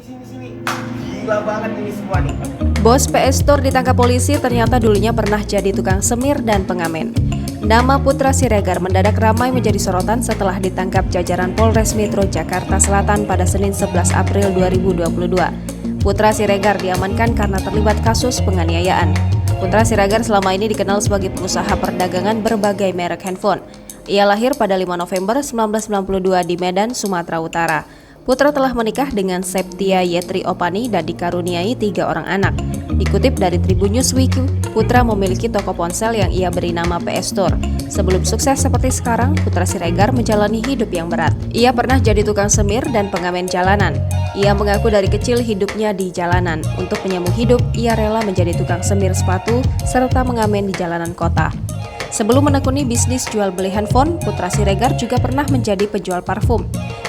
Sini. Gila banget ini semua nih. Bos PS Store ditangkap polisi ternyata dulunya pernah jadi tukang semir dan pengamen. Nama Putra Siregar mendadak ramai menjadi sorotan setelah ditangkap jajaran Polres Metro Jakarta Selatan pada Senin 11 April 2022. Putra Siregar diamankan karena terlibat kasus penganiayaan. Putra Siregar selama ini dikenal sebagai pengusaha perdagangan berbagai merek handphone. Ia lahir pada 5 November 1992 di Medan, Sumatera Utara. Putra telah menikah dengan Septia Yetri Opani dan dikaruniai 3 orang anak. Dikutip dari Tribun News Wiki, Putra memiliki toko ponsel yang ia beri nama PS Store. Sebelum sukses seperti sekarang, Putra Siregar menjalani hidup yang berat. Ia pernah jadi tukang semir dan pengamen jalanan. Ia mengaku dari kecil hidupnya di jalanan. Untuk menyambung hidup, ia rela menjadi tukang semir sepatu serta mengamen di jalanan kota. Sebelum menekuni bisnis jual beli handphone, Putra Siregar juga pernah menjadi penjual parfum.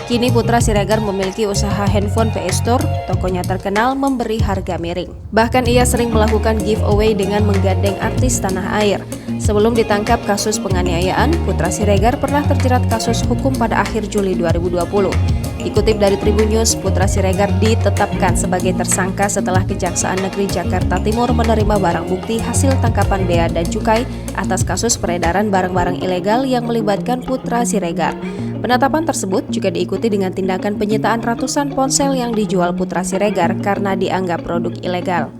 Kini Putra Siregar memiliki usaha handphone PS Store, tokonya terkenal memberi harga miring. Bahkan ia sering melakukan giveaway dengan menggandeng artis tanah air. Sebelum ditangkap kasus penganiayaan, Putra Siregar pernah terjerat kasus hukum pada akhir Juli 2020. Dikutip dari Tribun News, Putra Siregar ditetapkan sebagai tersangka setelah Kejaksaan Negeri Jakarta Timur menerima barang bukti hasil tangkapan Bea dan Cukai atas kasus peredaran barang-barang ilegal yang melibatkan Putra Siregar. Penetapan tersebut juga diikuti dengan tindakan penyitaan ratusan ponsel yang dijual Putra Siregar karena dianggap produk ilegal.